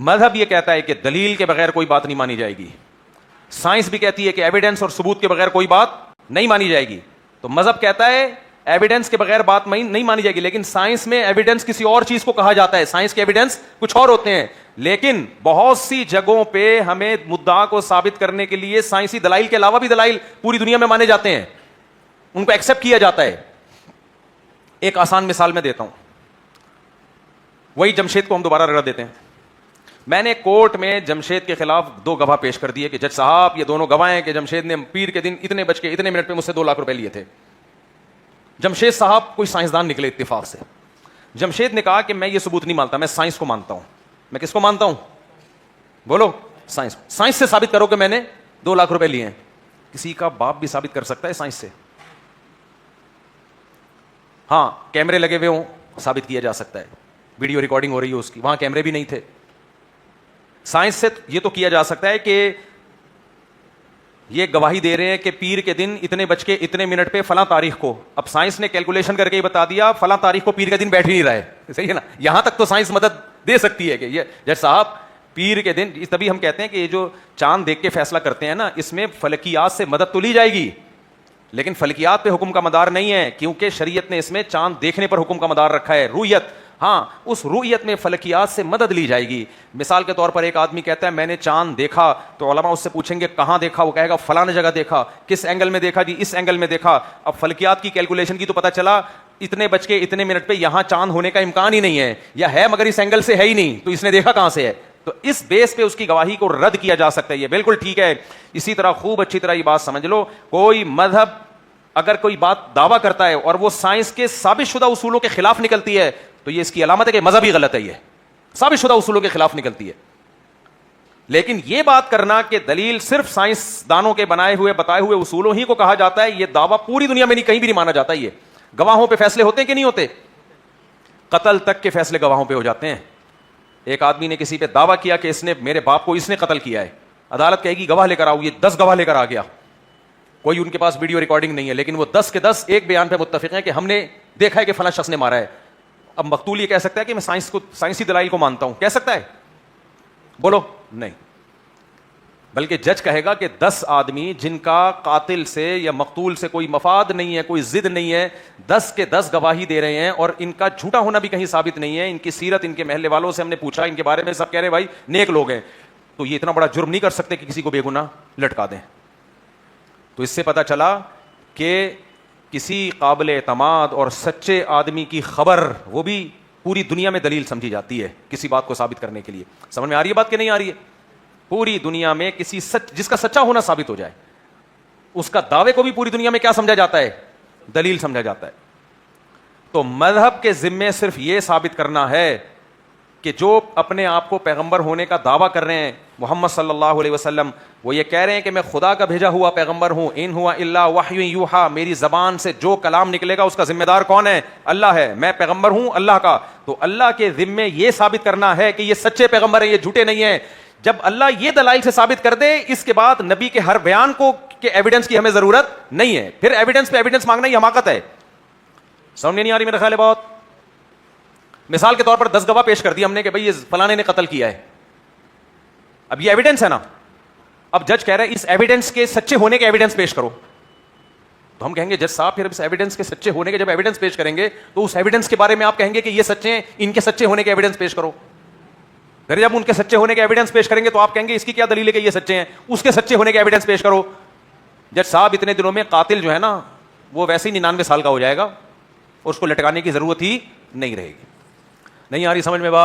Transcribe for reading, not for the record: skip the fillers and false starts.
مذہب یہ کہتا ہے کہ دلیل کے بغیر کوئی بات نہیں مانی جائے گی. سائنس بھی کہتی ہے کہ ایویڈنس اور ثبوت کے بغیر کوئی بات نہیں مانی جائے گی. تو مذہب کہتا ہے ایویڈنس کے بغیر بات نہیں مانی جائے گی, لیکن سائنس میں ایویڈنس کسی اور چیز کو کہا جاتا ہے. سائنس کے ایویڈنس کچھ اور ہوتے ہیں, لیکن بہت سی جگہوں پہ ہمیں مدعا کو ثابت کرنے کے لیے سائنسی دلائل کے علاوہ بھی دلائل پوری دنیا میں مانے جاتے ہیں, ان کو ایکسپٹ کیا جاتا ہے. ایک آسان مثال میں دیتا ہوں, وہی جمشید کو ہم دوبارہ رگڑ دیتے ہیں. میں نے کورٹ میں جمشید کے خلاف 2 گواہ پیش کر دیے کہ جج صاحب یہ دونوں گواہ ہیں کہ جمشید نے پیر کے دن اتنے بج کے اتنے منٹ پہ مجھ سے 2 لاکھ روپے لیے تھے. جمشید صاحب کوئی سائنسدان نکلے اتفاق سے. جمشید نے کہا کہ میں یہ ثبوت نہیں مانتا, میں سائنس کو مانتا ہوں. میں کس کو مانتا ہوں؟ بولو. سائنس. سائنس سے ثابت کرو کہ میں نے 2 لاکھ روپے لیے ہیں. کسی کا باپ بھی ثابت کر سکتا ہے سائنس سے. ہاں کیمرے لگے ہوئے ہوں ثابت کیا جا سکتا ہے, ویڈیو ریکارڈنگ ہو رہی ہے اس کی, وہاں کیمرے بھی نہیں تھے. سائنس سے یہ تو کیا جا سکتا ہے کہ یہ گواہی دے رہے ہیں کہ پیر کے دن اتنے بج کے اتنے منٹ پہ فلاں تاریخ کو. اب سائنس نے کیلکولیشن کر کے ہی بتا دیا فلاں تاریخ کو پیر کا دن بیٹھ ہی نہیں رہا ہے. صحیح ہے نا, یہاں تک تو سائنس مدد دے سکتی ہے کہ یہ جج صاحب پیر کے دن. تبھی ہم کہتے ہیں کہ یہ جو چاند دیکھ کے فیصلہ کرتے ہیں نا, اس میں فلکیات سے مدد تو لی جائے گی, لیکن فلکیات پہ حکم کا مدار نہیں ہے, کیونکہ شریعت نے اس میں چاند دیکھنے پر حکم کا مدار رکھا ہے, رؤیت. ہاں اس رؤیت میں فلکیات سے مدد لی جائے گی. مثال کے طور پر ایک آدمی کہتا ہے میں نے چاند دیکھا, تو علماء اس سے پوچھیں گے کہاں دیکھا, وہ کہے گا فلاں جگہ دیکھا. کس اینگل میں دیکھا؟ جی اس اینگل میں دیکھا. اب فلکیات کی کیلکولیشن کی تو پتہ چلا اتنے بج کے اتنے منٹ پہ یہاں چاند ہونے کا امکان ہی نہیں ہے, یا ہے مگر اس اینگل سے ہے ہی نہیں, تو اس نے دیکھا کہاں سے ہے. تو اس بیس پہ اس کی گواہی کو رد کیا جا سکتا ہے. یہ بالکل ٹھیک ہے. اسی طرح خوب اچھی طرح یہ بات سمجھ لو, کوئی مذہب اگر کوئی بات دعویٰ کرتا ہے اور وہ سائنس کے ثابت شدہ اصولوں کے خلاف نکلتی ہے, تو یہ اس کی علامت ہے کہ مذہب ہی غلط ہے, یہ ثابت شدہ اصولوں کے خلاف نکلتی ہے. لیکن یہ بات کرنا کہ دلیل صرف سائنس دانوں کے بنائے ہوئے بتائے ہوئے اصولوں ہی کو کہا جاتا ہے, یہ دعویٰ پوری دنیا میں نہیں, کہیں بھی نہیں مانا جاتا. یہ گواہوں پہ فیصلے ہوتے ہیں کہ نہیں ہوتے؟ قتل تک کے فیصلے گواہوں پہ ہو جاتے ہیں. ایک آدمی نے کسی پہ دعویٰ کیا کہ اس نے میرے باپ کو اس نے قتل کیا ہے, عدالت کہے گی گواہ لے کر آؤ. یہ 10 گواہ لے کر آ گیا, کوئی ان کے پاس ویڈیو ریکارڈنگ نہیں ہے, لیکن وہ 10 کے 10 ایک بیان پہ متفق ہیں کہ ہم نے دیکھا ہے کہ فلاں شخص نے مارا ہے. اب مقتول یہ کہہ سکتا ہے کہ میں سائنسی دلائل کو مانتا ہوں, کہہ سکتا ہے؟ بولو نہیں. بلکہ جج کہے گا کہ 10 آدمی جن کا قاتل سے یا مقتول سے کوئی مفاد نہیں ہے, کوئی ضد نہیں ہے, 10 کے 10 گواہی دے رہے ہیں اور ان کا جھوٹا ہونا بھی کہیں ثابت نہیں ہے. ان کی سیرت, ان کے محلے والوں سے ہم نے پوچھا, ان کے بارے میں سب کہہ رہے بھائی نیک لوگ ہیں, تو یہ اتنا بڑا جرم نہیں کر سکتے کہ کسی کو بے گناہ لٹکا دیں. تو اس سے پتہ چلا کہ کسی قابل اعتماد اور سچے آدمی کی خبر وہ بھی پوری دنیا میں دلیل سمجھی جاتی ہے کسی بات کو ثابت کرنے کے لیے. سمجھ میں آ رہی ہے بات کہ نہیں آ رہی ہے؟ پوری دنیا میں کسی جس کا سچا ہونا ثابت ہو جائے, اس کا دعوے کو بھی پوری دنیا میں کیا سمجھا جاتا ہے؟ دلیل سمجھا جاتا ہے. تو مذہب کے ذمے صرف یہ ثابت کرنا ہے کہ جو اپنے آپ کو پیغمبر ہونے کا دعویٰ کر رہے ہیں, محمد صلی اللہ علیہ وسلم, وہ یہ کہہ رہے ہیں کہ میں خدا کا بھیجا ہوا پیغمبر ہوں, ان ہوا الا وحی یوحا, میری زبان سے جو کلام نکلے گا اس کا ذمہ دار کون ہے؟ اللہ ہے, میں پیغمبر ہوں اللہ کا. تو اللہ کے ذمے یہ ثابت کرنا ہے کہ یہ سچے پیغمبر ہیں, یہ جھوٹے نہیں ہیں. جب اللہ یہ دلائل سے ثابت کر دے, اس کے بعد نبی کے ہر بیان کو کہ ایویڈنس کی ہمیں ضرورت نہیں ہے. پھر ایویڈنس پہ ایویڈنس مانگنا یہ حماقت ہے. سمجھ نہیں آ رہی میرا خیال ہے بہت. مثال کے طور پر 10 گواہ پیش کر دی ہم نے کہ بھئی یہ فلانے نے قتل کیا ہے, اب یہ ایویڈنس ہے نا. اب جج کہہ رہا ہے اس ایویڈنس کے سچے ہونے کے ایویڈنس پیش کرو. تو ہم کہیں گے جج صاحب پھر اس ایویڈنس کے سچے ہونے کے جب ایویڈنس پیش کریں گے تو اس ایویڈنس کے بارے میں آپ کہیں گے کہ یہ سچے ہیں, ان کے سچے ہونے کے ایویڈنس پیش کرو. پھر جب ان کے سچے ہونے کے ایویڈنس پیش کریں گے تو آپ کہیں گے اس کی کیا دلیل ہے کہ یہ سچے ہیں, اس کے سچے ہونے کے ایویڈنس پیش کرو. جج صاحب اتنے دنوں میں قاتل جو ہے نا وہ ویسے ہی 99 سال کا ہو جائے گا, اس کو لٹکانے کی ضرورت ہی نہیں رہے گی. نہیں آ رہی سمجھ میں بات؟